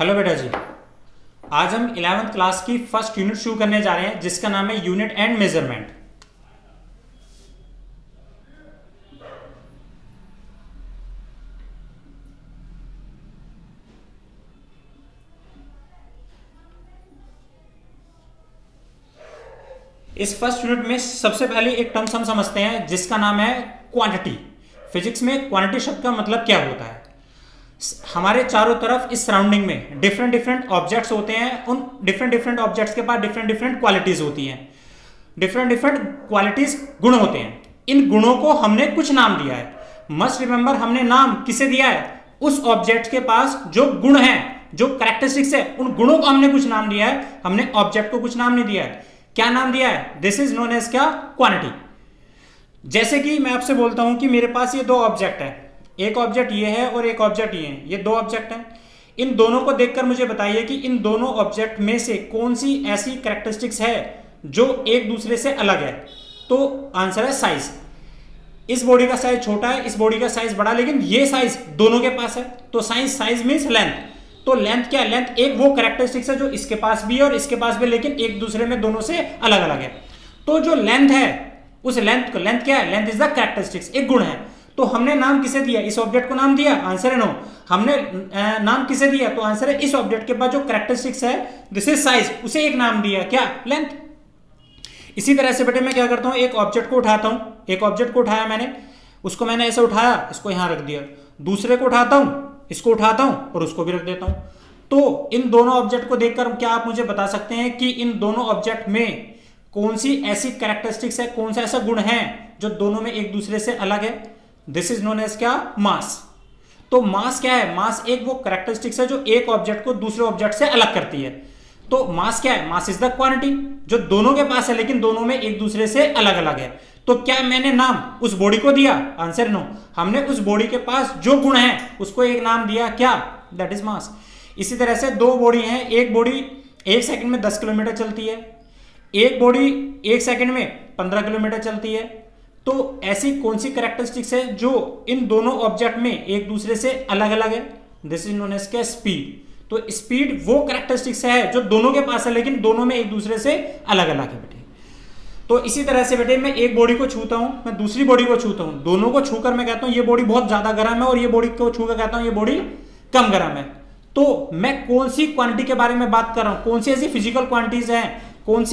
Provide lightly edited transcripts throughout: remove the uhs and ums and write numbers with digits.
Hello बेटा जी। आज हम 11th क्लास की फर्स्ट यूनिट शुरू करने जा रहे हैं जिसका नाम है यूनिट एंड मेजरमेंट। इस फर्स्ट यूनिट में सबसे पहले एक टर्म्स हम समझते हैं जिसका नाम है क्वांटिटी। फिजिक्स में क्वांटिटी शब्द का मतलब क्या होता है। हमारे चारों तरफ इस सराउंडिंग में डिफरेंट डिफरेंट ऑब्जेक्ट्स होते हैं। उन डिफरेंट डिफरेंट ऑब्जेक्ट्स के पास डिफरेंट डिफरेंट क्वालिटीज होती हैं। डिफरेंट डिफरेंट क्वालिटीज गुण होते हैं। इन गुणों को हमने कुछ नाम दिया है। मस्ट रिमेंबर, हमने नाम किसे दिया है? उस ऑब्जेक्ट के पास जो गुण है, जो कैरेक्टरिस्टिक्स है, उन गुणों को हमने कुछ नाम दिया है। हमने ऑब्जेक्ट को कुछ नाम नहीं दिया है। क्या नाम दिया है? दिस इज नोन एज क्या? क्वांटिटी। जैसे कि मैं आपसे बोलता हूं कि मेरे पास ये दो ऑब्जेक्ट है, एक ऑब्जेक्ट ये है और एक ऑब्जेक्ट ये है। ये दो ऑब्जेक्ट हैं। इन दोनों को देखकर मुझे बताइए कि इन दोनों ऑब्जेक्ट में से कौन सी ऐसी कैरेक्टरिस्टिक्स है जो एक दूसरे से अलग है। तो आंसर है साइज। इस बॉडी का साइज छोटा है, इस बॉडी का साइज बड़ा, लेकिन ये साइज दोनों के पास है। तो साइज मीन्स लेंथ। तो लेंथ क्या है? लेंथ एक वो कैरेक्टरिस्टिक्स है जो इसके पास भी है और इसके पास भी, लेकिन एक दूसरे में दोनों से अलग अलग है। तो जो लेंथ है, उस लेंथ को, लेंथ क्या है? लेंथ इज द कैरेक्टरिस्टिक्स, एक गुण है। तो हमने नाम किसे दिया? इस ऑब्जेक्ट को नाम दिया। आंसर है नो। हमने नाम किसे दिया? तो आंसर है इस ऑब्जेक्ट के पास जो कैरेक्टरिस्टिक्स है, दिस इज साइज, उसे एक नाम दिया, क्या? लेंथ। इसी तरह से बेटे मैं क्या करता हूं, एक ऑब्जेक्ट को उठाता हूं। एक ऑब्जेक्ट को उठाया मैंने, उसको मैंने ऐसे उठाया, इसको यहां रख दिया। दूसरे को उठाता हूं, इसको उठाता हूं और उसको भी रख देता हूं। तो इन दोनों ऑब्जेक्ट को देखकर क्या आप मुझे बता सकते हैं कि इन दोनों ऑब्जेक्ट में कौन सी ऐसी कैरेक्टरिस्टिक्स है, कौन सा ऐसा गुण है जो दोनों में एक दूसरे से अलग है? दिस इज नोन एज क्या? मास। तो मास क्या है? मास एक वो कैरेक्टरिस्टिक्स है जो एक ऑब्जेक्ट को दूसरे ऑब्जेक्ट से अलग करती है। तो मास क्या है? मास इज द क्वांटिटी जो दोनों के पास है लेकिन दोनों में एक दूसरे से अलग अलग है। तो क्या मैंने नाम उस बॉडी को दिया? Answer no. हमने उस बॉडी के पास जो गुण है उसको एक नाम दिया, क्या? That is mass. इसी तरह से दो बॉडी हैं। एक बॉडी 1 सेकंड में 10 किलोमीटर चलती है, एक बॉडी 1 सेकंड में 15 किलोमीटर चलती है। तो ऐसी कौन सी कैरेक्टरिस्टिक्स है जो इन दोनों ऑब्जेक्ट में एक दूसरे से अलग अलग है? दिस इज नोन एज क्या? स्पीड। तो स्पीड वो कैरेक्टरिस्टिक्स है जो दोनों के पास है लेकिन दोनों में एक दूसरे से अलग अलग है बेटे। तो इसी तरह से बेटे मैं एक बॉडी को छूता हूं, मैं दूसरी बॉडी को छूता हूं, दोनों को छूकर मैं कहता हूं ये बॉडी बहुत ज्यादा गर्म है और ये बॉडी को छूकर कहता हूं ये बॉडी कम गर्म है। तो मैं कौन सी क्वांटिटी के बारे में बात कर रहा हूं? कौन सी ऐसी फिजिकल क्वांटिटीज हैं, कौन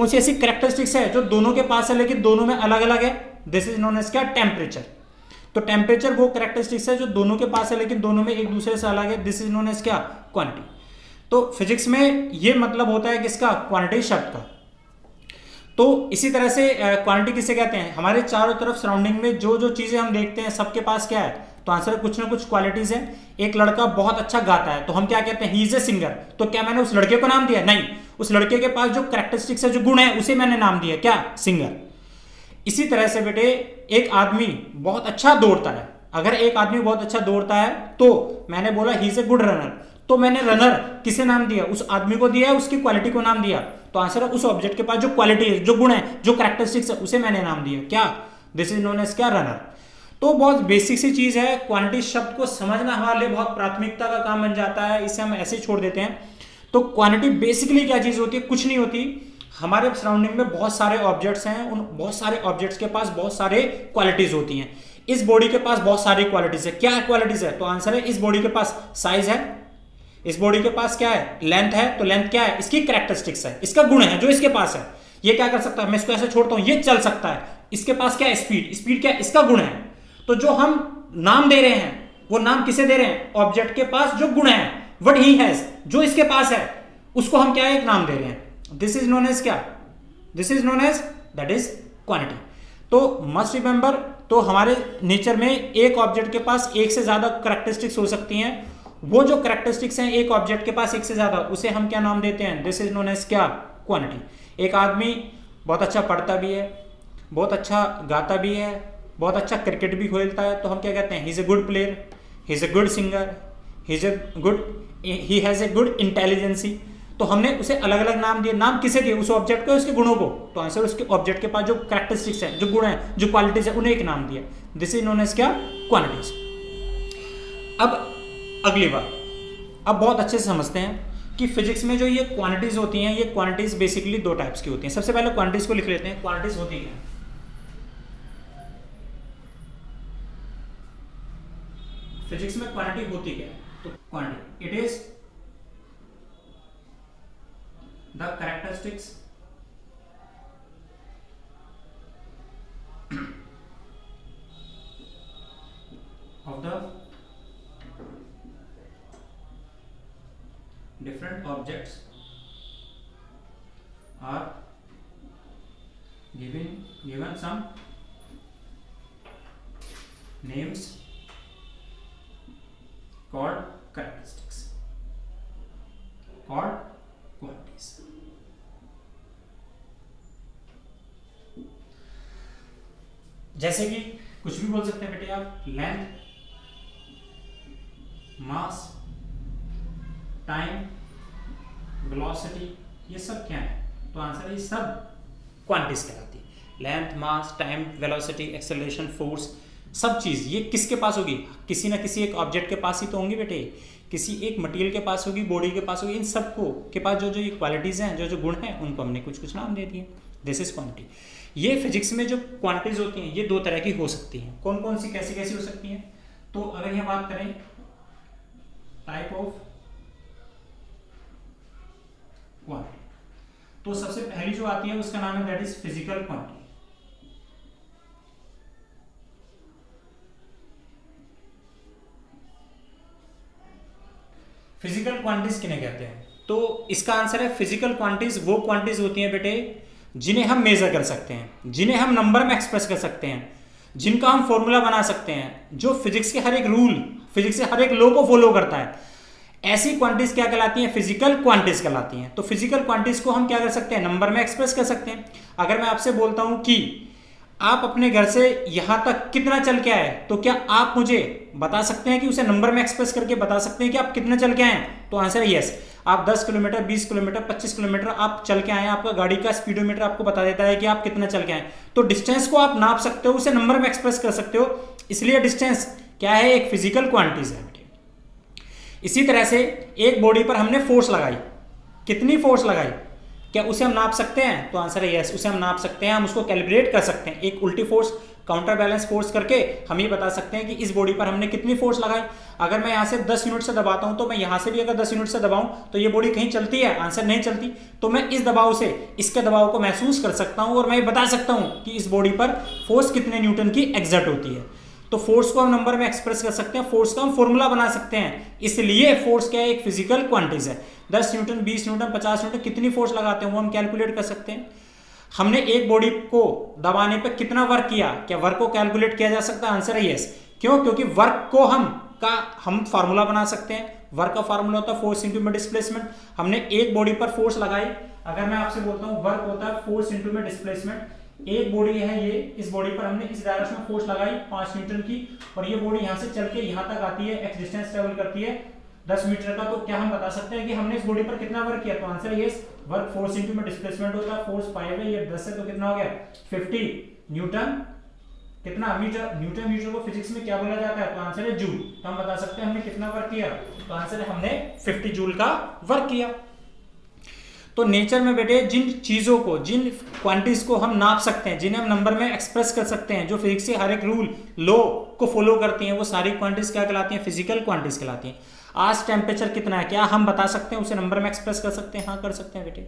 सी ऐसी कैरेक्टरिस्टिक्स है जो दोनों के पास है लेकिन दोनों में अलग अलग है? दिस इज नोन एज क्या? टेम्परेचर। तो टेम्परेचर वो कैरेक्टरिस्टिक्स है जो दोनों के पास है लेकिन दोनों में एक दूसरे से अलग है। दिस इज नोन एज क्या? क्वांटिटी। तो फिजिक्स में ये मतलब होता है किसका? क्वांटिटी शब्द का। तो इसी तरह से क्वांटिटी किसे कहते हैं? हमारे चारों तरफ सराउंडिंग में जो जो चीजें हम देखते हैं सबके पास क्या है? तो आंसर कुछ ना कुछ क्वालिटीज है। एक लड़का बहुत अच्छा गाता है तो हम क्या कहते हैं? He is a singer. तो क्या मैंने उस लड़के को नाम दिया? नहीं। उस लड़के के पास जो कैरेक्टरिस्टिक्स है, जो गुण है, उसे मैंने नाम दिया, क्या? सिंगर। इसी तरह से बेटे एक आदमी बहुत अच्छा दौड़ता है। अगर एक आदमी बहुत अच्छा दौड़ता है तो मैंने बोला ही इज ए गुड रनर। तो मैंने रनर किसे नाम दिया? उस आदमी को दिया, उसकी क्वालिटी को नाम दिया। तो आंसर है उस ऑब्जेक्ट के पास जो क्वालिटी है, जो गुण है, जो कैरेक्टरिस्टिक्स है, उसे मैंने नाम दिया, क्या? दिस इज नोन एज क्या? रनर। तो बहुत बेसिक सी चीज है। क्वांटिटी शब्द को समझना हमारे लिए बहुत प्राथमिकता का काम बन जाता है, इसे हम ऐसे ही छोड़ देते हैं। तो क्वांटिटी बेसिकली क्या चीज होती है? कुछ नहीं होती। हमारे सराउंडिंग में बहुत सारे ऑब्जेक्ट्स हैं, उन बहुत सारे ऑब्जेक्ट्स के पास बहुत सारे क्वालिटीज होती हैं। इस बॉडी के पास बहुत सारी क्वालिटीज है। क्या क्वालिटीज है? तो आंसर है इस बॉडी के पास साइज है, इस बॉडी के पास क्या है? लेंथ है। तो लेंथ क्या है? इसकी कैरेक्टरिस्टिक्स है, इसका गुण है जो इसके पास है। ये क्या कर सकता है? मैं इसको ऐसे छोड़ता हूं, ये चल सकता है। इसके पास क्या है? स्पीड। स्पीड क्या है? इसका गुण है। तो जो हम नाम दे रहे हैं वो नाम किसे दे रहे हैं? ऑब्जेक्ट के पास जो गुण है, व्हाट ही हैज, जो इसके पास है, उसको हम क्या एक नाम दे रहे हैं। दिस इज नोन एज क्या? This is known as, that is quantity. तो मस्ट रिमेंबर, तो हमारे नेचर में एक ऑब्जेक्ट के पास एक से ज्यादा कैरेक्टरिस्टिक्स हो सकती हैं। वो जो कैरेक्टरिस्टिक्स हैं एक ऑब्जेक्ट के पास एक से ज्यादा, उसे हम क्या नाम देते हैं? दिस इज नोन एज क्या? क्वांटिटी। एक आदमी बहुत अच्छा पढ़ता भी है, बहुत अच्छा गाता भी है, बहुत अच्छा क्रिकेट भी खेलता है, तो हम क्या कहते हैं? He is a good player, he is a good singer, he has a good intelligency. तो हमने उसे अलग अलग नाम दिए। नाम किसे दिए? उस ऑब्जेक्ट को, उसके गुणों को। तो आंसर उसके ऑब्जेक्ट के पास जो कैरेक्टरिस्टिक्स है, जो गुण है, जो क्वालिटीज है, उन्हें एक नाम दिया। दिस इज नोन एज क्या? क्वांटिटीज। अब अगली बात, अब बहुत अच्छे से समझते हैं कि फिजिक्स में जो ये क्वांटिटीज होती हैं, ये क्वांटिटीज बेसिकली दो टाइप्स की होती हैं। सबसे पहले क्वांटिटीज को लिख लेते हैं। क्वांटिटीज होती क्या है? फिजिक्स में क्वांटिटी होती क्या है? तो quantity it is the characteristics of the different objects are given some names called characteristics, called quantities. जैसे कि कुछ भी बोल सकते हैं बेटे आप, लेंथ, मास, टाइम, वेलोसिटी, ये सब क्या है? तो आंसर ये सब क्वांटिटीज कहलाती है। लेंथ, मास, टाइम, वेलोसिटी, एक्सेलरेशन, फोर्स, सब चीज ये किसके पास होगी? किसी ना किसी एक ऑब्जेक्ट के पास ही तो होंगी बेटे, किसी एक मटेरियल के पास होगी, बॉडी के पास होगी। इन सबको के पास जो जो ये क्वालिटीज हैं, जो जो गुण हैं, उनको हमने कुछ कुछ नाम दे दिए। This is quantity. ये फिजिक्स में जो क्वांटिटीज होती हैं ये दो तरह की हो सकती हैं। कौन कौन सी, कैसी कैसी हो सकती हैं? तो अगर यहाँ बात करें टाइप ऑफ क्वांटिटी, तो सबसे पहली जो आती है उसका नाम है that is physical quantity. Physical quantities किन्हें कहते हैं? तो इसका आंसर है फिजिकल क्वांटिटीज वो क्वांटिटीज होती हैं बेटे जिन्हें हम मेजर कर सकते हैं, जिन्हें हम नंबर में एक्सप्रेस कर सकते हैं, जिनका हम फॉर्मूला बना सकते हैं, जो फिजिक्स के हर एक रूल, फिजिक्स के हर एक लॉ को फॉलो करता है। ऐसी क्वांटिटीज क्या कहलाती हैं? फिजिकल क्वांटिटीज कहलाती हैं। तो फिजिकल क्वांटिटीज को हम क्या कर सकते हैं? नंबर में एक्सप्रेस कर सकते हैं। अगर मैं आपसे बोलता हूं कि आप अपने घर से यहां तक कितना चल के आए, तो क्या आप मुझे बता सकते हैं कि उसे नंबर में एक्सप्रेस करके बता सकते हैं कि आप कितना चल के आए? तो आंसर है यस। आप 10 किलोमीटर, 20 किलोमीटर, 25 किलोमीटर आप चल के आए, आपका गाड़ी का स्पीडोमीटर आपको बता देता है कि आप कितना चल के आए। तो डिस्टेंस को आप नाप सकते हो, उसे नंबर में एक्सप्रेस कर सकते हो, इसलिए डिस्टेंस क्या है? एक फिजिकल क्वांटिटीज है। इसी तरह से एक बॉडी पर हमने फोर्स लगाई, कितनी फोर्स लगाई, क्या उसे हम नाप सकते हैं? तो आंसर है यस, उसे हम नाप सकते हैं, हम उसको कैलकुलेट कर सकते हैं। एक उल्टी फोर्स, काउंटर बैलेंस फोर्स करके हम ये बता सकते हैं कि इस बॉडी पर हमने कितनी फोर्स लगाई। अगर मैं यहाँ से 10 यूनिट से दबाता हूँ, तो मैं यहाँ से भी अगर 10 यूनिट से दबाऊं तो ये बॉडी कहीं चलती है? आंसर नहीं चलती। तो मैं इस दबाव से इसके दबाव को महसूस कर सकता हूँ और मैं ये बता सकता हूँ कि इस बॉडी पर फोर्स कितने न्यूटन की एग्जर्ट होती है। तो फोर्स को हम नंबर में एक्सप्रेस कर सकते हैं, फोर्स का हम फॉर्मूला बना सकते हैं। इसलिए फोर्स क्या है? एक फिजिकल क्वांटिटीज है। 10 न्यूटन, 20 न्यूटन, 50 न्यूटन, कितनी फोर्स लगाते हैं वो हम कैलकुलेट कर सकते हैं। हमने एक बॉडी को दबाने पर कितना वर्क किया, क्या वर्क को कैलकुलेट किया जा सकता है? आंसर है यस। क्यों? क्योंकि वर्क को हम फार्मूला बना सकते हैं। वर्क का फार्मूला होता है फोर्स इंटू में डिस्प्लेसमेंट। हमने एक बॉडी पर फोर्स लगाई, अगर मैं आपसे बोलता हूं वर्क होता है फोर्स इंटू में डिस्प्लेसमेंट। एक बॉडी है ये, इस बॉडी पर हमने इस डायरेक्शन में फोर्स लगाई 5 न्यूटन की, और ये बॉडी यहां से चल के यहां तक आती है, एक्स डिस्टेंस ट्रेवल करती है 10 मीटर का। तो क्या हम बता सकते हैं कि हमने इस बॉडी पर कितना वर्क किया? तो आंसर है यस। वर्क फोर्स इंटू में डिस्प्लेसमेंट होता है, फोर्स 5 है, ये 10 है, तो कितना हो गया? 50 न्यूटन। कितना मीटर? न्यूटन मीटर को फिजिक्स में क्या बोला जाता है? तो आंसर है जूल। तो हम बता सकते हैं हमने कितना वर्क किया? तो आंसर है हमने 50 जूल का वर्क किया। तो नेचर में बेटे जिन चीजों को, जिन क्वांटिटीज को हम नाप सकते हैं, जिन्हें हम नंबर में एक्सप्रेस कर सकते हैं, जो फिजिक्स के हर एक रूल, लॉ को फॉलो करती हैं, वो सारी क्वांटिटीज क्या कहलाती हैं? फिजिकल क्वांटिटीज कहलाती हैं। आज टेम्परेचर कितना है, क्या हम बता सकते हैं? उसे नंबर में एक्सप्रेस कर सकते हैं? हाँ, कर सकते हैं बेटे।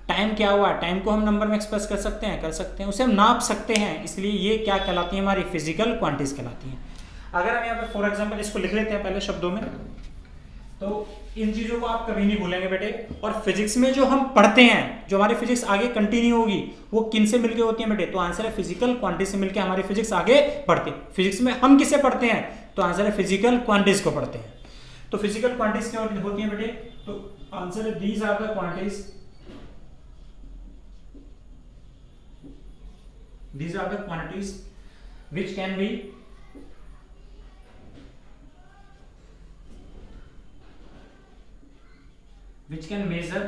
टाइम क्या हुआ, टाइम को हम नंबर में एक्सप्रेस कर सकते हैं? कर सकते हैं। उसे हम नाप सकते हैं, इसलिए ये क्या कहलाती है? हमारी फिजिकल क्वांटिटीज कहलाती हैं। अगर हम यहाँ पे फॉर एग्जाम्पल इसको लिख लेते हैं पहले शब्दों में, तो इन चीजों को आप कभी नहीं भूलेंगे बेटे। और फिजिक्स में जो हम पढ़ते हैं, जो हमारी फिजिक्स आगे कंटिन्यू होगी, वो किन से मिलकर होती है बेटे? तो आंसर है फिजिकल क्वांटिटी से मिलकर हमारी फिजिक्स आगे बढ़ती है। फिजिक्स में हम किसे पढ़ते हैं? तो आंसर है फिजिकल क्वांटिटीज को पढ़ते हैं। तो फिजिकल क्वांटिटीज क्या होती है बेटे? तो आंसर है these are the quantities, these are the quantities which can be measure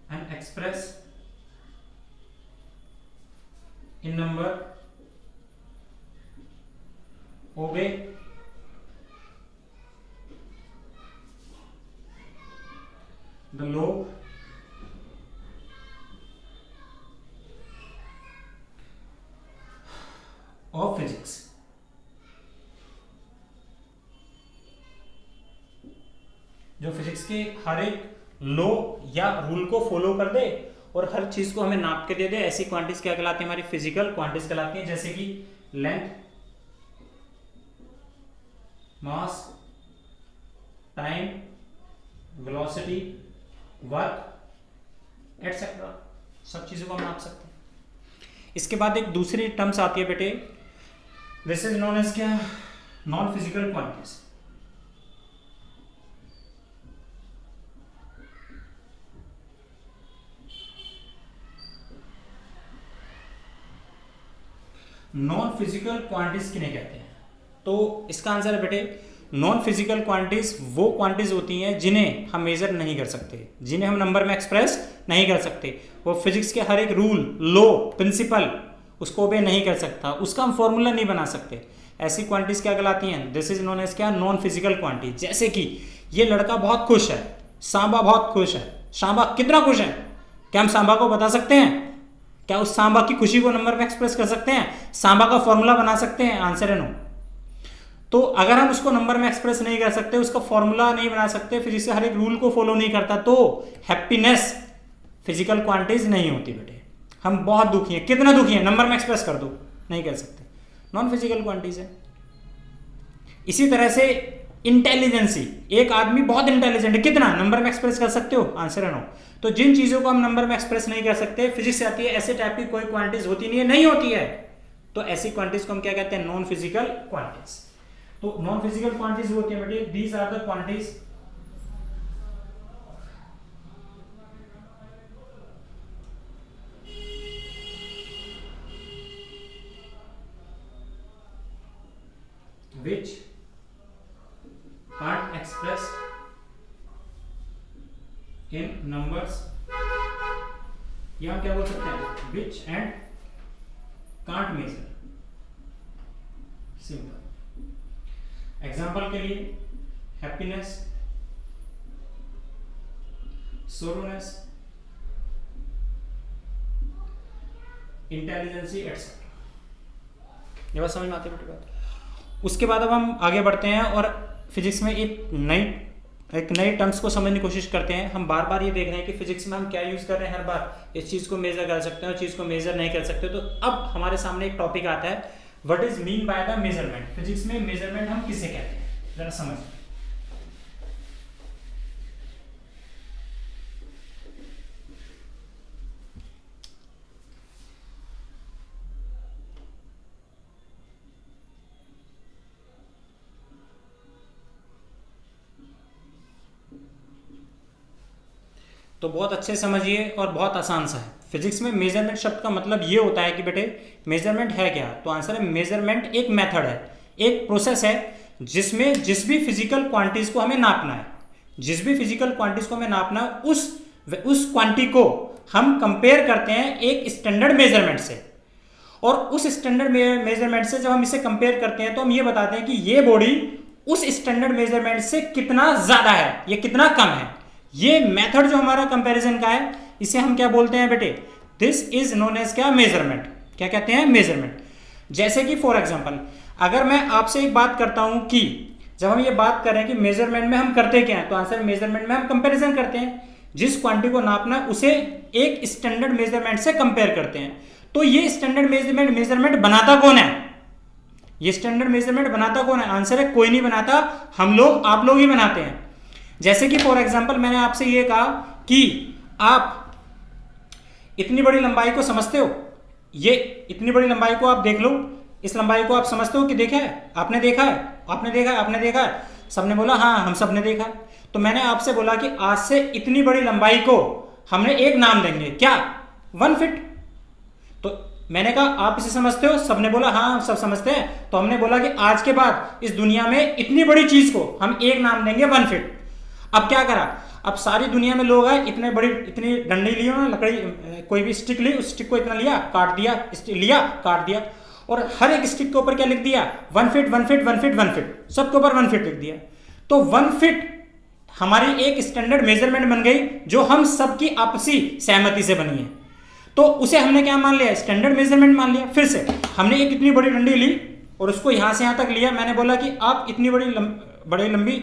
and express in number, obey the law of physics. जो फिजिक्स के हर एक लॉ या रूल को फॉलो कर दे और हर चीज को हमें नाप के दे दे, ऐसी क्वांटिटीज क्या कहलाती है? हमारी फिजिकल क्वांटिटीज कहलाती हैं। जैसे कि लेंथ, मास, टाइम, वेलोसिटी, वर्क एटसेट्रा, सब चीजों को हम नाप सकते हैं। इसके बाद एक दूसरी टर्म्स आती है बेटे, दिस इज नोन एज क्या? Non physical quantities. Non physical quantities किन्हें कहते हैं? तो इसका आंसर है बेटे, नॉन फिजिकल क्वांटिटीज वो क्वांटिटीज होती हैं जिन्हें हम मेजर नहीं कर सकते, जिन्हें हम नंबर में एक्सप्रेस नहीं कर सकते। वो फिजिक्स के हर एक रूल, लॉ, प्रिंसिपल उसको ओबे नहीं कर सकता, उसका हम फॉर्मूला नहीं बना सकते। ऐसी क्वांटिटीज क्या कहलाती हैं? दिस इज नोन एज क्या? Non physical quantity. जैसे कि ये लड़का बहुत खुश है, सांबा बहुत खुश है। सांबा कितना खुश है? क्या हम सांबा को बता सकते हैं? क्या उस सांबा की खुशी को नंबर में एक्सप्रेस कर सकते हैं? सांबा का फॉर्मूला बना सकते हैं? आंसर है नो। तो अगर हम उसको नंबर में एक्सप्रेस नहीं कर सकते, उसका फॉर्मूला नहीं बना सकते, फिर इसे हर एक रूल को फॉलो नहीं करता, तो हैप्पीनेस फिजिकल क्वांटिटीज नहीं होती बेटे। हम बहुत दुखी हैं, कितना दुखी हैं? नंबर में एक्सप्रेस कर दो, नहीं कर सकते, नॉन फिजिकल क्वांटिटीज है। इसी तरह से इंटेलिजेंसी, एक आदमी बहुत इंटेलिजेंट है, कितना? नंबर में एक्सप्रेस कर सकते हो? आंसर है नो। तो जिन चीजों को हम नंबर में एक्सप्रेस नहीं कर सकते, फिजिक्स से आती है, ऐसे टाइप की कोई क्वांटिटीज होती नहीं है, नहीं होती है, तो ऐसी क्वांटिटीज को हम क्या कहते हैं? Non physical quantities. तो नॉन फिजिकल क्वांटिटीज होती है बेटे, these are the quantities which can't express in numbers, या हम क्या बोल सकते हैं? which and can't measure, simple. Example के लिए हैप्पीनेस, सोरोनेस, इंटेलिजेंसी एटसेट्रा। ये बात समझ में आती है बेटी बात? उसके बाद अब हम आगे बढ़ते हैं और फिजिक्स में एक नई टर्म्स को समझने की कोशिश करते हैं। हम बार बार ये देख रहे हैं कि फिजिक्स में हम क्या यूज कर रहे हैं, हर बार इस चीज को मेजर कर सकते हैं और चीज को मेजर नहीं कर सकते। तो अब हमारे सामने एक टॉपिक आता है, what is mean by the measurement. Physics में मेजरमेंट हम किसे कहते हैं, जरा समझ। तो बहुत अच्छे समझिए और बहुत आसान सा है। फिजिक्स में मेजरमेंट शब्द का मतलब ये होता है कि बेटे मेजरमेंट है क्या? तो आंसर है मेजरमेंट एक मेथड है, एक प्रोसेस है जिसमें जिस भी फिजिकल क्वांटिटीज को हमें नापना है, जिस भी फिजिकल क्वांटिटीज को हमें नापना है, उस क्वांटिटी को हम कंपेयर करते हैं एक स्टैंडर्ड मेजरमेंट से। और उस स्टैंडर्ड मेजरमेंट से जब हम इसे कंपेयर करते हैं तो हम ये बताते हैं कि ये बॉडी उस स्टैंडर्ड मेजरमेंट से कितना ज्यादा है, ये कितना कम है। ये मेथड जो हमारा कंपैरिजन का है, इसे हम क्या बोलते हैं बेटे? दिस इज नोन एज क्या? मेजरमेंट। क्या कहते हैं? मेजरमेंट। जैसे कि फॉर एग्जांपल, अगर मैं आपसे एक बात करता हूं कि जब हम ये बात कर रहे हैं कि मेजरमेंट में हम करते क्या हैं, तो आंसर मेजरमेंट में हम कंपैरिजन करते हैं, जिस क्वांटिटी को नापना उसे एक स्टैंडर्ड मेजरमेंट से कंपेयर करते हैं। तो ये स्टैंडर्ड मेजरमेंट बनाता कौन है? ये स्टैंडर्ड मेजरमेंट बनाता कौन है? आंसर है कोई नहीं बनाता, हम लोग, आप लोग ही बनाते हैं। जैसे कि फॉर एग्जांपल मैंने आपसे ये कहा कि आप इतनी बड़ी लंबाई को समझते हो, ये इतनी बड़ी लंबाई को आप देख लो, इस लंबाई को आप समझते हो कि देखा है, आपने देखा है, आपने देखा है, आपने देखा है, सबने बोला हाँ हम सब ने देखा। तो मैंने आपसे बोला कि आज से इतनी बड़ी लंबाई को हमने एक नाम देंगे, क्या? 1 फीट। तो मैंने कहा आप इसे समझते हो, सबने बोला हाँ सब समझते हैं। तो हमने बोला कि आज के बाद इस दुनिया में इतनी बड़ी चीज को हम एक नाम देंगे 1 फीट। अब क्या करा, अब सारी दुनिया में लोग हैं, इतनी डंडी ली ना, लकड़ी, कोई भी स्टिक ली, उस स्टिक को इतना लिया, काट दिया, लिया, काट दिया, और हर एक स्टिक के ऊपर क्या लिख दिया? 1 फीट, 1 फीट, 1 फीट, 1 फीट, सबके ऊपर 1 फीट लिख दिया। तो 1 फीट हमारी एक स्टैंडर्ड मेजरमेंट बन गई जो हम सबकी आपसी सहमति से बनी है। तो उसे हमने क्या मान लिया, स्टैंडर्ड मेजरमेंट मान लिया। फिर से हमने एक इतनी बड़ी डंडी ली और उसको यहां से यहां तक लिया। मैंने बोला कि आप इतनी बड़ी लंबी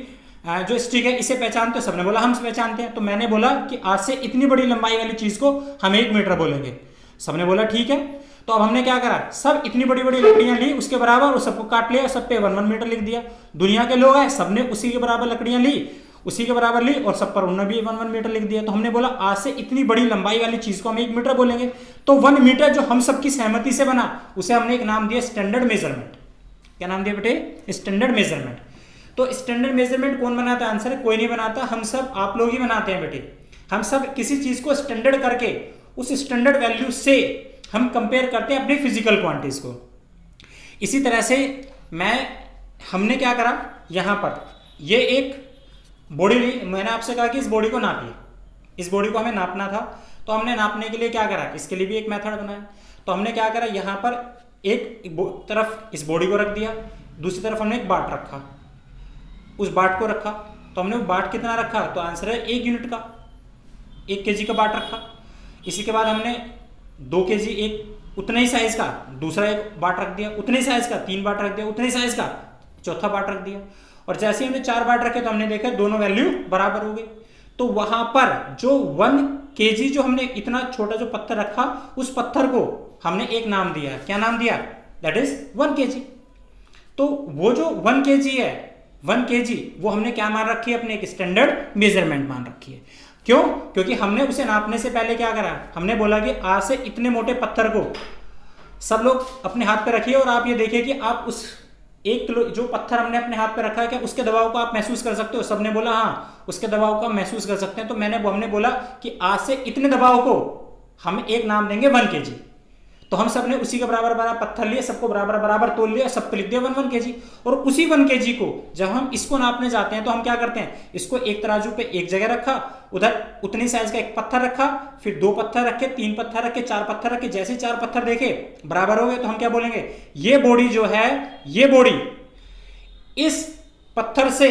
जो स्टिक है इसे पहचानते हो, सबने बोला हम पहचानते हैं। तो मैंने बोला कि आज से इतनी बड़ी लंबाई वाली चीज को हम 1 मीटर बोलेंगे। सबने बोला ठीक है। तो अब हमने क्या करा, सब इतनी बड़ी बड़ी लकड़ियां ली उसके बराबर और सबको काट लिया, सब पे 1 1 मीटर लिख दिया। दुनिया के लोग हैं, सबने उसी के बराबर लकड़ियां ली, उसी के बराबर ली और सब पर उन्होंने भी 1 1 मीटर लिख दिया। तो हमने बोला आज से इतनी बड़ी लंबाई वाली चीज को हम 1 मीटर बोलेंगे। तो 1 मीटर जो हम सबकी सहमति से बना उसे हमने एक नाम दिया स्टैंडर्ड मेजरमेंट। क्या नाम दिया बेटे, स्टैंडर्ड मेजरमेंट। तो स्टैंडर्ड मेजरमेंट कौन बनाता है, आंसर है कोई नहीं बनाता, हम सब आप लोग ही बनाते हैं बेटे। हम सब किसी चीज को स्टैंडर्ड करके उस स्टैंडर्ड वैल्यू से हम कंपेयर करते हैं अपनी फिजिकल क्वांटिटीज को। इसी तरह से हमने क्या करा, यहां पर ये एक बॉडी ली, मैंने आपसे कहा कि इस बॉडी को नापिए, इस बॉडी को हमें नापना था। तो हमने नापने के लिए क्या करा, इसके लिए भी एक मेथड बनाया। तो हमने क्या करा, यहां पर एक तरफ इस बॉडी को रख दिया, दूसरी तरफ हमने एक बाट रखा, उस बाट को रखा। तो हमने वो बाट कितना रखा, तो आंसर है 1 यूनिट का, 1 kg का बाट रखा। इसी के बाद हमने 2 kg एक उतने ही साइज का दूसरा एक बाट रख दिया, उतने ही साइज का 3 बाट रख दिया, उतने ही साइज का चौथा बाट रख दिया। और जैसे ही हमने 4 बाट रखे तो हमने देखा दोनों वैल्यू बराबर हो गई। तो वहां पर जो 1 kg जो हमने इतना छोटा जो पत्थर रखा, उस पत्थर को हमने एक नाम दिया। क्या नाम दिया, दैट इज 1 kg। तो वो जो 1 kg है, 1 kg वो हमने क्या मान रखी है, अपने एक स्टैंडर्ड मेजरमेंट मान रखी है। क्यों, क्योंकि हमने उसे नापने से पहले क्या करा, हमने बोला कि आज से इतने मोटे पत्थर को सब लोग अपने हाथ पे रखिए और आप ये देखिए कि आप उस 1 किलो जो पत्थर हमने अपने हाथ पे रखा है, क्या उसके दबाव को आप महसूस कर सकते हो। सबने बोला हाँ, उसके दबाव को हम महसूस कर सकते हैं। तो हमने बोला कि आज से इतने दबाव को हम एक नाम देंगे 1 kg। तो हम सबने उसी के बराबर बराबर पत्थर लिए, सबको बराबर बराबर तोल लिया, सब पे लिख दिया 1 1 kg। और उसी 1 kg को जब हम इसको नापने जाते हैं तो हम क्या करते हैं, इसको एक तराजू पे एक जगह रखा, उधर उतनी साइज का एक पत्थर रखा, फिर 2 पत्थर रखे, 3 पत्थर रखे, 4 पत्थर रखे। जैसे 4 पत्थर देखे बराबर हो गए तो हम क्या बोलेंगे, ये बॉडी जो है, ये बॉडी इस पत्थर से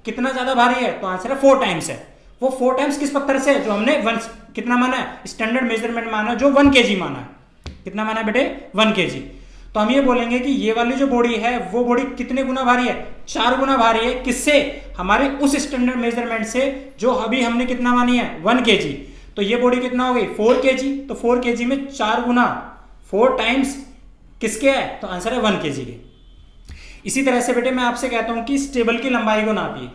कितना ज्यादा भारी है, तो आंसर है 4 टाइम्स है। वो 4 टाइम्स किस पत्थर से, जो हमने कितना माना है, स्टैंडर्ड मेजरमेंट माना, जो 1 kg माना है। कितना माना बेटे, 1 kg। तो हम ये बोलेंगे कि ये वाली जो बॉडी है वो बॉडी कितने गुना भारी है, 4 गुना भारी है। किससे, हमारे उस स्टैंडर्ड मेजरमेंट से जो अभी हमने कितना मानी है, 1 kg। तो ये बॉडी कितना हो गई, 4 kg। तो 4 kg में 4 गुना 4 टाइम्स किसके है, तो आंसर है 1 kg के। इसी तरह से बेटे मैं आपसे कहता हूं कि इस टेबल की लंबाई को नापिए।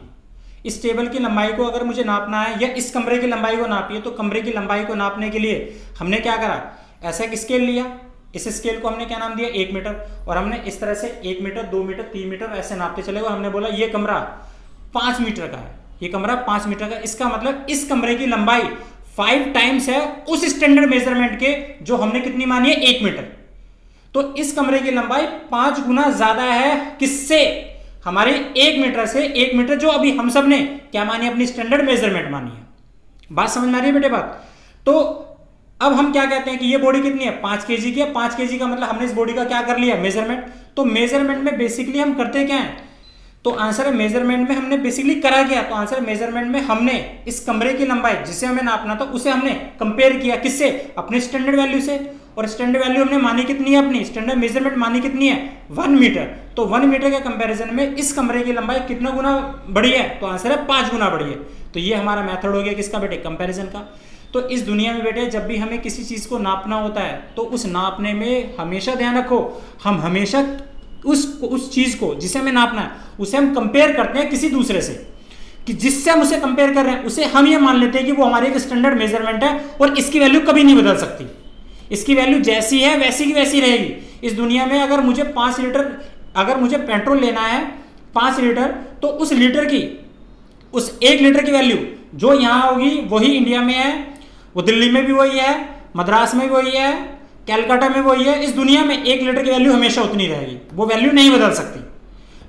इस टेबल की लंबाई को अगर मुझे नापना है, या इस कमरे की लंबाई को नापिए, तो कमरे की लंबाई को नापने के लिए हमने क्या करा, ऐसा एक स्केल लिया, इस स्केल को हमने क्या नाम दिया, 1 मीटर। और हमने इस तरह से 1 मीटर, 2 मीटर, 3 मीटर ऐसे नापते चले गए। हमने बोला ये कमरा 5 मीटर का है, ये कमरा 5 मीटर का। इसका मतलब इस कमरे की लंबाई 5 टाइम्स है उस स्टैंडर्ड मेजरमेंट के जो हमने कितनी मानी है, 1 मीटर। तो इस कमरे की लंबाई 5 गुना ज्यादा है किससे, हमारे 1 मीटर से। 1 मीटर जो अभी हम सब ने क्या मानी, अपनी स्टैंडर्ड मेजरमेंट मानी है। बात समझ में आ रही है बेटे बात। तो अब हम क्या कहते हैं कि ये बॉडी कितनी है, 5 kg की है। 5 kg का मतलब हमने इस बॉडी का क्या कर लिया, मेजरमेंट। तो मेजरमेंट में बेसिकली हम करते क्या है, तो आंसर है मेजरमेंट में हमने बेसिकली करा क्या, तो आंसर मेजरमेंट में हमने इस कमरे की लंबाई जिसे हमें नापना था उसे हमने कंपेयर किया किससे, अपने स्टैंडर्ड वैल्यू से। और स्टैंडर्ड वैल्यू हमने मानी कितनी है, अपनी स्टैंडर्ड मेजरमेंट मानी कितनी है, 1 मीटर। तो 1 मीटर के कंपैरिजन में इस कमरे की लंबाई कितना गुना बड़ी है, तो आंसर है 5 गुना बड़ी है। तो ये हमारा मेथड हो गया किसका बेटे, कंपैरिजन का। तो इस दुनिया में बेटे जब भी हमें किसी चीज को नापना होता है तो उस नापने में हमेशा ध्यान रखो, हम हमेशा उस चीज को जिसे हमें नापना है उसे हम कंपेयर करते हैं किसी दूसरे से, कि जिससे हम उसे कंपेयर कर रहे हैं उसे हम ये मान लेते हैं कि वो हमारी एक स्टैंडर्ड मेजरमेंट है और इसकी वैल्यू कभी नहीं बदल सकती। इसकी वैल्यू जैसी है वैसी की वैसी रहेगी। इस दुनिया में अगर मुझे 5 लीटर अगर मुझे पेट्रोल लेना है 5 लीटर, तो उस लीटर की उस 1 लीटर की वैल्यू जो यहां होगी वही इंडिया में है, वो दिल्ली में भी वही है, मद्रास में भी वही है, कैलकाटा में वही है। इस दुनिया में 1 लीटर की वैल्यू हमेशा उतनी रहेगी, वो वैल्यू नहीं बदल सकती।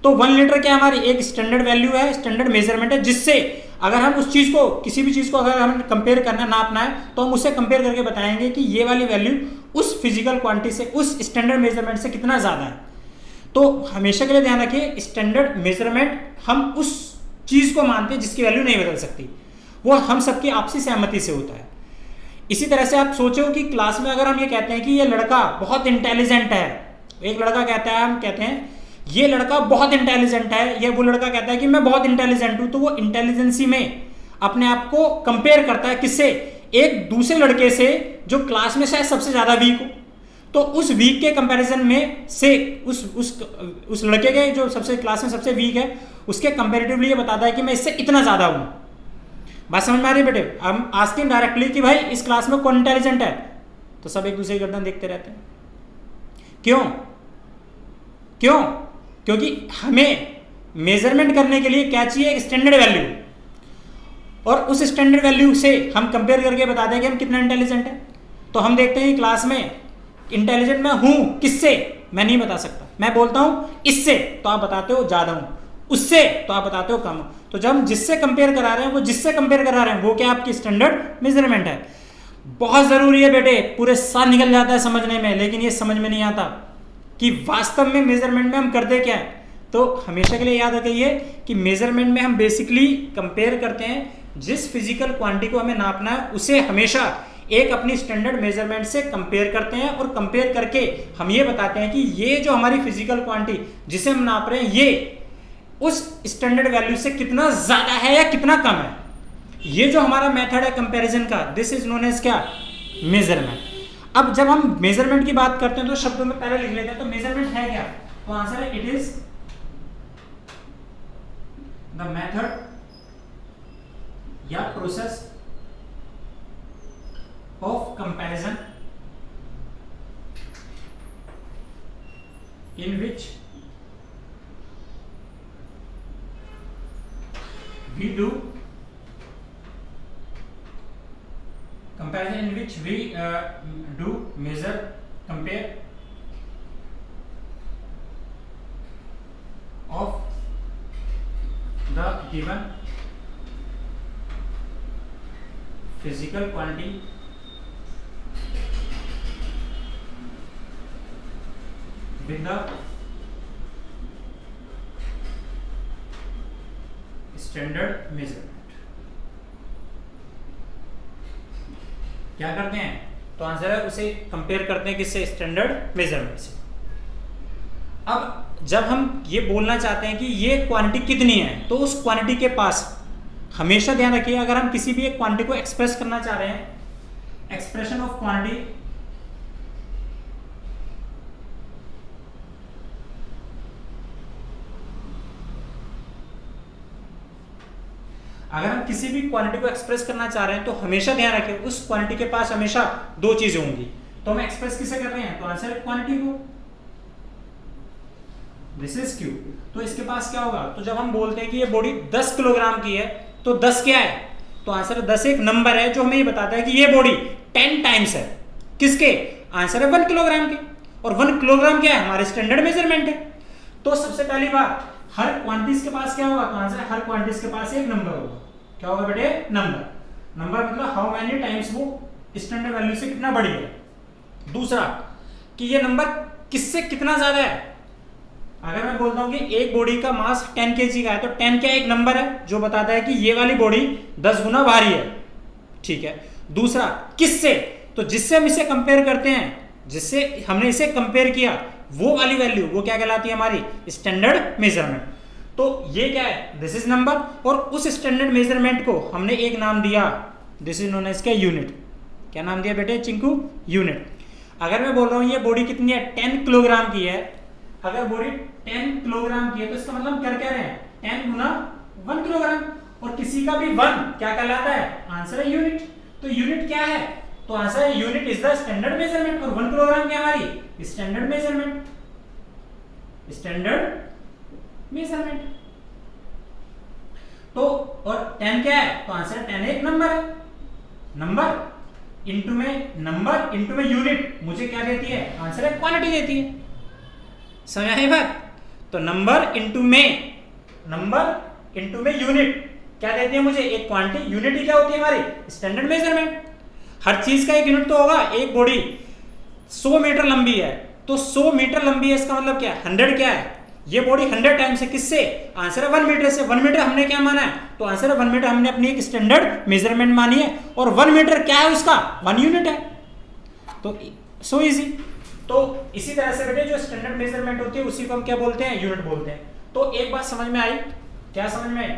तो 1 लीटर क्या हमारी एक स्टैंडर्ड वैल्यू है, स्टैंडर्ड मेजरमेंट है, जिससे अगर हम उस चीज को किसी भी चीज को अगर हम कंपेयर करना नापना है तो हम उससे कंपेयर करके बताएंगे कि ये वाली वैल्यू उस फिजिकल क्वांटिटी से, उस स्टैंडर्ड मेजरमेंट से कितना ज्यादा है। तो हमेशा के लिए ध्यान रखिए, स्टैंडर्ड मेजरमेंट हम उस चीज को मानते हैं जिसकी वैल्यू नहीं बदल सकती, वो हम सबकी आपसी सहमति से होता है। इसी तरह से आप सोचो कि क्लास में अगर हम ये कहते हैं कि ये लड़का बहुत इंटेलिजेंट है, एक लड़का कहता है, हम कहते हैं ये लड़का बहुत इंटेलिजेंट है, या वो लड़का कहता है कि मैं बहुत इंटेलिजेंट हूं, तो वो इंटेलिजेंसी में अपने आप को कंपेयर करता है किससे, एक दूसरे लड़के से जो क्लास में शायद सबसे ज्यादा वीक हो। तो उस वीक के कंपैरिजन में से उस लड़के के जो सबसे क्लास में सबसे वीक है उसके कंपैरेटिवली ये बताता है कि मैं इससे इतना ज्यादा हूं। बात समझ में आ रही है बेटे? हम आस्किंग डायरेक्टली कि भाई इस क्लास में कौन इंटेलिजेंट है, तो सब एक दूसरे की गर्दन देखते रहते हैं। क्यों? क्योंकि हमें मेजरमेंट करने के लिए क्या चाहिए, एक स्टैंडर्ड वैल्यू, और उस स्टैंडर्ड वैल्यू से हम कंपेयर करके बताते हैं कि हम कितना इंटेलिजेंट है। तो हम देखते हैं क्लास में इंटेलिजेंट मैं हूं किससे, मैं नहीं बता सकता, मैं बोलता हूं इससे, तो आप बताते हो ज्यादा हूं, उससे तो आप बताते हो कम। तो जब हम जिससे कंपेयर करा रहे हैं, वो जिससे कंपेयर करा रहे हैं, वो क्या आपकी स्टैंडर्ड मेजरमेंट है। बहुत जरूरी है बेटे, पूरे साल निकल जाता है समझने में, लेकिन ये समझ में नहीं आता कि वास्तव में मेजरमेंट में हम करते क्या है। तो हमेशा के लिए याद रखिए कि मेजरमेंट में हम बेसिकली कंपेयर करते हैं, जिस फिजिकल क्वांटिटी को हमें नापना है उसे हमेशा एक अपनी स्टैंडर्ड मेजरमेंट से कंपेयर करते हैं, और कंपेयर करके हम ये बताते हैं कि ये जो हमारी फिजिकल क्वांटिटी जिसे हम नाप रहे हैं, ये उस स्टैंडर्ड वैल्यू से कितना ज्यादा है या कितना कम है। ये जो हमारा मेथड है कंपैरिजन का, दिस इज नोन एज क्या, मेजरमेंट। अब जब हम मेजरमेंट की बात करते हैं तो शब्दों में पहले लिख लेते हैं, तो मेजरमेंट है क्या, तो आंसर है इट इज द मेथड या process of comparison in which we do comparison, in which we do measure, compare of the given physical quantity with the standard measurement. क्या करते हैं, तो आंसर है उसे कंपेयर करते हैं किससे, स्टैंडर्ड मेजरमेंट से। अब जब हम ये बोलना चाहते हैं कि ये क्वांटिटी कितनी है, तो उस क्वांटिटी के पास हमेशा ध्यान रखिए, अगर हम किसी भी एक क्वांटिटी को एक्सप्रेस करना चाह रहे हैं, एक्सप्रेशन ऑफ क्वांटिटी, अगर हम किसी भी क्वांटिटी को एक्सप्रेस करना चाह रहे हैं तो हमेशा ध्यान रखें उस क्वांटिटी के पास हमेशा दो चीजें होंगी। तो हम एक्सप्रेस किसे कर रहे हैं, तो आंसर है क्वांटिटी को, दिस इज क्यू। तो इसके पास क्या होगा, तो जब हम बोलते हैं कि ये बॉडी 10 किलोग्राम की है, तो 10 क्या है, तो आंसर है 10 एक नंबर है जो हमें ये बताता है कि ये बॉडी 10 टाइम्स है किसके, आंसर है 1 किलोग्राम के। और 1 किलोग्राम क्या है, हमारे स्टैंडर्ड मेजरमेंट है। तो सबसे पहली बात, हर क्वांटिटीज के पास क्या होगा, तो आंसर है हर क्वांटिटीज के पास एक नंबर होगा। क्या होगा बेटे, नंबर मतलब हाउ मेनी टाइम्स वो स्टैंडर्ड वैल्यू से कितना बड़ी है। दूसरा कि ये नंबर किससे कितना ज्यादा है। अगर मैं बोलता हूं कि एक बॉडी का मास 10 kg का है, तो 10 क्या एक नंबर है जो बताता है कि ये वाली बॉडी 10 गुना भारी है, ठीक है। दूसरा किससे, तो जिससे हम इसे कंपेयर करते हैं, जिससे हमने इसे कंपेयर किया, वो वाली वैल्यू वो क्या कहलाती है, हमारी स्टैंडर्ड मेजरमेंट। तो ये क्या है, दिस इज नंबर, और उस स्टैंडर्ड मेजरमेंट को हमने एक नाम दिया, दिस इज नोन एज क्या, यूनिट। क्या नाम दिया बेटे चिंकू, यूनिट। अगर मैं बोल रहा हूं ये बॉडी कितनी है, 10 किलोग्राम की है, अगर बॉडी 10 किलोग्राम की है तो इसका मतलब क्या कह रहे हैं, 10 गुना 1 किलोग्राम, और किसी का भी 1 क्या कहलाता है, आंसर है यूनिट। तो यूनिट क्या है, तो आंसर है unit is the standard measurement, और 1 किलोग्राम क्या हमारी स्टैंडर्ड मेजरमेंट, स्टैंडर्ड मेजरमेंट। तो और 10 क्या है, तो आंसर 10 एक नंबर है, नंबर इंटू में यूनिट मुझे क्या देती है, आंसर है क्वांटिटी देती है। समझ आई बात। तो नंबर इंटू में यूनिट क्या देती है मुझे, एक क्वांटिटी। यूनिट क्या होती है हमारी स्टैंडर्ड मेजरमेंट। हर चीज का एक यूनिट तो होगा। एक बॉडी 100 मीटर लंबी है, तो 100 मीटर लंबी है, इसका मतलब क्या है, 100 क्या है, ये बॉडी 100 टाइम्स है, किससे? आंसर है 1 मीटर से। 1 मीटर हमने क्या माना है? तो आंसर है 1 मीटर हमने अपनी एक स्टैंडर्ड मेजरमेंट मानी है, और 1 मीटर क्या है उसका? 1 यूनिट है। तो सो इजी। तो इसी तरह से बेटे जो स्टैंडर्ड मेजरमेंट होती है उसी को हम क्या बोलते हैं? यूनिट बोलते हैं। तो एक बात समझ में आई, क्या समझ में आई?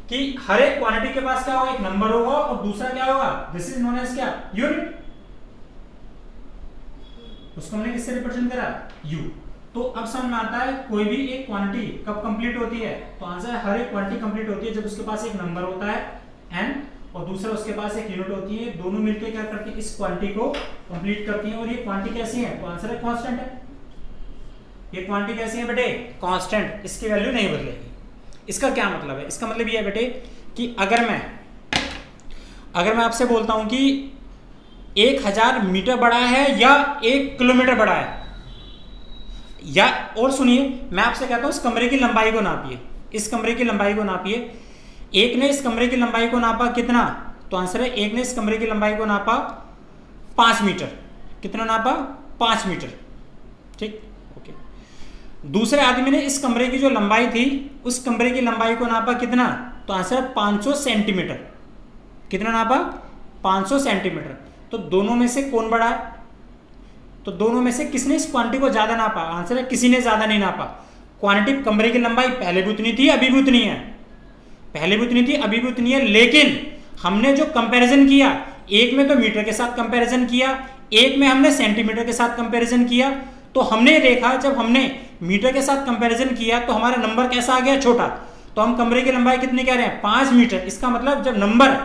कि हर एक क्वांटिटी के पास क्या होगा? एक नंबर होगा, और दूसरा क्या होगा? दिस इज नोन एज क्या? यूनिट। उसको हमने किससे रिप्रेजेंट करा? यू। तो अब समझ में आता है कोई भी एक क्वांटिटी कब कंप्लीट होती है? तो आंसर है हर एक क्वांटिटी कंप्लीट होती है जब उसके पास एक नंबर होता है n, और दूसरा उसके पास एक यूनिट होती है। दोनों मिलकर क्या करती है? इस क्वांटिटी को कंप्लीट करती हैं। और ये क्वांटिटी कैसी है? तो आंसर है कांस्टेंट है। ये क्वांटिटी कैसी है बेटे? कांस्टेंट। इसकी वैल्यू नहीं बदलेगी। इसका क्या मतलब है? इसका मतलब ये है बेटे कि अगर मैं आपसे बोलता हूं कि 1000 मीटर बड़ा है या 1 किलोमीटर बड़ा है, या और सुनिए, मैं आपसे कहता हूं इस कमरे की लंबाई को नापिए। इस कमरे की लंबाई को नापिए। एक ने इस कमरे की लंबाई को नापा कितना? तो आंसर है एक ने इस कमरे की लंबाई को नापा 5 मीटर। कितना नापा? 5 मीटर। ठीक, ओके। दूसरे आदमी ने इस कमरे की जो लंबाई थी उस कमरे की लंबाई को नापा कितना? तो आंसर है 500 सेंटीमीटर। कितना नापा? 500 सेंटीमीटर। तो दोनों में से कौन बड़ा है? तो दोनों में से किसने इस क्वांटिटी को ज्यादा नापा? आंसर है किसी ने ज्यादा नहीं नापा। क्वांटिटी कमरे की लंबाई पहले भी उतनी थी, अभी भी उतनी है। पहले भी उतनी थी, अभी भी उतनी है, लेकिन हमने जो कंपैरिजन किया, एक में तो मीटर के साथ कंपैरिजन किया, एक में हमने सेंटीमीटर के साथ कंपैरिजन किया। तो हमने देखा जब हमने मीटर के साथ कंपैरिजन किया तो हमारा नंबर कैसा आ गया? छोटा। तो हम कमरे की लंबाई कितनी कह रहे हैं? 5 मीटर। इसका मतलब जब नंबर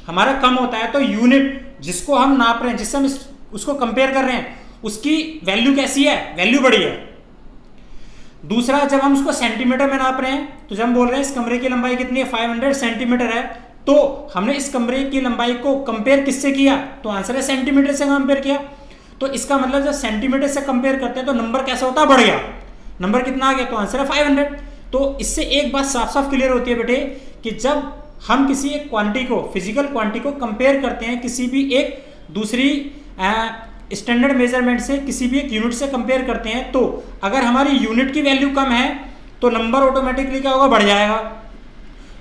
हमारा कम होता है तो यूनिट जिसको हम नाप रहे हैं, जिससे हम उसको कंपेयर कर रहे हैं, उसकी वैल्यू कैसी है? वैल्यू बड़ी है। दूसरा, जब हम उसको सेंटीमीटर में नाप रहे हैं, तो जब हम बोल रहे हैं इस कमरे की लंबाई कितनी है? 500 सेंटीमीटर है, तो हमने इस कमरे की लंबाई को कंपेयर किससे किया? तो आंसर है सेंटीमीटर से कंपेयर किया। तो इसका मतलब जब सेंटीमीटर से कंपेयर करते हैं तो नंबर कैसा होता है? बढ़ गया। नंबर कितना आ गया? तो आंसर है 500। तो इससे एक बात साफ साफ क्लियर होती है बेटे कि जब हम किसी एक क्वांटिटी को, फिजिकल क्वांटिटी को कंपेयर करते हैं किसी भी एक दूसरी स्टैंडर्ड मेजरमेंट से, किसी भी एक यूनिट से कंपेयर करते हैं, तो अगर हमारी यूनिट की वैल्यू कम है तो नंबर ऑटोमेटिकली क्या होगा? बढ़ जाएगा।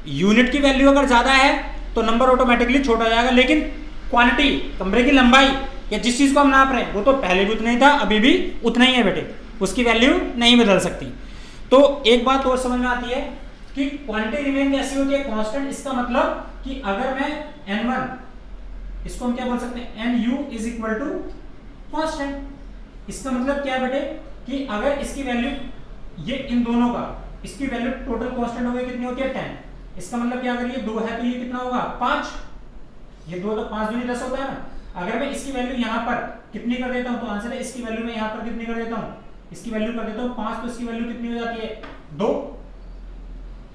यूनिट की वैल्यू अगर ज्यादा है तो नंबर ऑटोमेटिकली छोटा हो जाएगा। लेकिन क्वांटिटी, कमरे की लंबाई या जिस चीज को हम नाप रहे हैं, वो तो पहले भी उतना ही था, अभी भी उतना ही है बेटे, उसकी वैल्यू नहीं बदल सकती। तो एक बात और समझ में आती है कि क्वांटिटी रिमेन कैसी होती है? कांस्टेंट। इसका मतलब कि अगर मैं n1, इसको हम क्या बोल सकते हैं? nu is equal to constant. इसका मतलब क्या है बेटे कि अगर इसकी वैल्यू, ये इन दोनों का, इसकी वैल्यू टोटल कांस्टेंट हो गई, कितनी होती है? 10। इसका मतलब क्या, अगर ये 2 है तो ये कितना होगा? 5। ये 2 तो 5 दूनी 10 होता है ना। अगर मैं इसकी वैल्यू यहाँ पर कितनी कर देता हूँ, तो आंसर है इसकी वैल्यू मैं यहाँ पर कितनी कर देता हूँ? इसकी वैल्यू कर देता हूँ 5, तो इसकी वैल्यू कितनी हो जाती है? 2।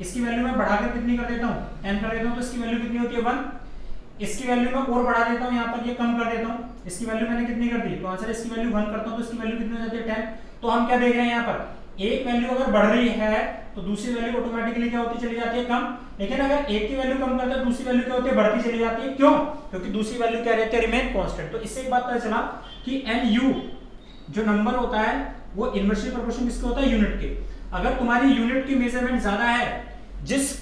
इसकी वैल्यू मैं बढ़ाकर कितनी कर देता हूँ? n कर देता हूँ, तो इसकी वैल्यू कितनी होती है? 1। इसकी वैल्यू मैं और बढ़ा देता हूँ, यहाँ पर ये कम कर देता हूँ, इसकी वैल्यू मैंने कितनी कर दी? तो आंसर इसकी वैल्यू 1 करता हूँ, तो इसकी वैल्यू कितनी हो जाती है? 10। तो हम क्या देख रहे हैं यहाँ पर? एक वैल्यू अगर बढ़ रही है तो दूसरी वैल्यू ऑटोमेटिकली क्या होती चली जाती है? कम। लेकिन अगर एक की वैल्यू कम करते हैं, दूसरी वैल्यू क्या होती है? बढ़ती चली जाती है। क्यों? क्योंकि दूसरी वैल्यू क्या रहती है? Remain constant. तो इससे एक बात पता चला कि nu जो नंबर होता है वो इनवर्सली प्रोपोर्शनल किसके होता है? यूनिट के। अगर तुम्हारी यूनिट की मेजरमेंट ज्यादा है, जिस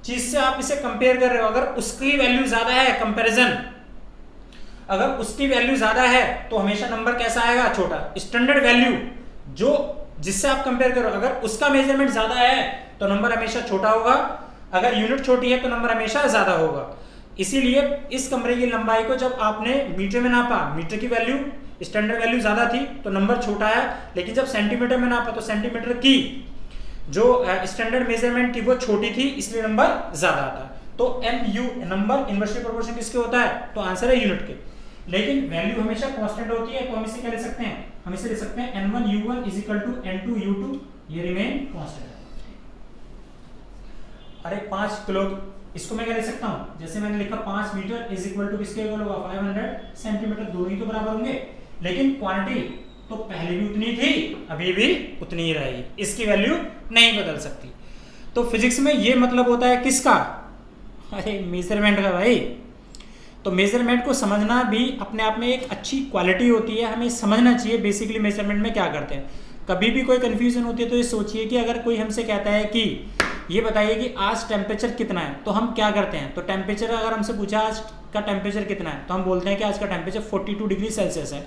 चीज से आप इसे कंपेयर कर रहे हो, अगर उसकी वैल्यू ज्यादा है, कंपैरिजन अगर उसकी वैल्यू ज्यादा है, तो हमेशा नंबर कैसा आएगा? छोटा। स्टैंडर्ड वैल्यू जो जिससे आप कंपेयर करो, अगर उसका मेजरमेंट ज्यादा है तो नंबर हमेशा छोटा होगा, अगर यूनिट छोटी है तो नंबर हमेशा ज्यादा होगा। इसीलिए इस कमरे की लंबाई को जब आपने मीटर में नापा, मीटर की वैल्यू, स्टैंडर्ड वैल्यू ज्यादा थी तो नंबर छोटा है, लेकिन जब सेंटीमीटर में नापा तो सेंटीमीटर की जो स्टैंडर्ड मेजरमेंट थी वो छोटी थी, इसलिए नंबर ज्यादा आता। तो nu नंबर इनवर्सली प्रोपोर्शनल किसके होता है? तो आंसर है यूनिट के। लेकिन वैल्यू हमेशा कांस्टेंट होती है, तो हम इसे क्या लिख सकते हैं? हम इसे लिख सकते हैं n1 u1 is equal to n2 u2, ये रिमेन कांस्टेंट है। अरे 5 किलो, इसको मैं क्या लिख सकता हूं? जैसे मैंने लिखा 5 मीटर इज इक्वल टू किसके इक्वल होगा? 500 सेंटीमीटर। दोनों ही तो बराबर होंगे, लेकिन क्वांटिटी तो पहले भी उतनी थी, अभी भी उतनी ही रहेगी, इसकी वैल्यू नहीं बदल सकती। तो फिजिक्स में ये मतलब होता है किसका? अरे मेजरमेंट का भाई। तो मेजरमेंट को समझना भी अपने आप में एक अच्छी क्वालिटी होती है, हमें समझना चाहिए बेसिकली मेजरमेंट में क्या करते हैं। कभी भी कोई कन्फ्यूजन होती है तो ये सोचिए कि अगर कोई हमसे कहता है कि ये बताइए कि आज टेम्परेचर कितना है, तो हम क्या करते हैं, तो टेम्परेचर अगर हमसे पूछा आज का टेम्परेचर कितना है, तो हम बोलते हैं कि आज का टेम्परेचर 42 डिग्री सेल्सियस है।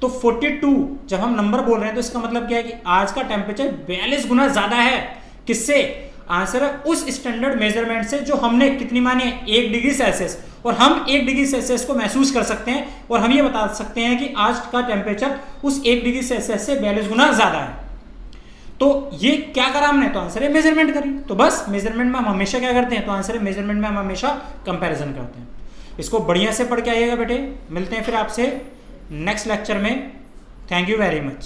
तो 42 जब हम नंबर बोल रहे हैं तो इसका मतलब क्या है कि आज का टेम्परेचर 42 गुना ज़्यादा है। किससे? आंसर है उस स्टैंडर्ड मेजरमेंट से जो हमने कितनी मानी है, 1 डिग्री सेल्सियस। और हम 1 डिग्री सेल्सियस को महसूस कर सकते हैं और हम ये बता सकते हैं कि आज का टेम्परेचर उस 1 डिग्री सेल्सियस से 42 गुना ज़्यादा है। तो ये क्या करा हमने, तो आंसर है मेजरमेंट करी। तो बस मेजरमेंट में हम हमेशा क्या करते हैं, तो आंसर है मेजरमेंट में हम हमेशा कंपैरिजन करते हैं। इसको बढ़िया से पढ़ के आइएगा बेटे, मिलते हैं फिर आपसे नेक्स्ट लेक्चर में। Thank you very much.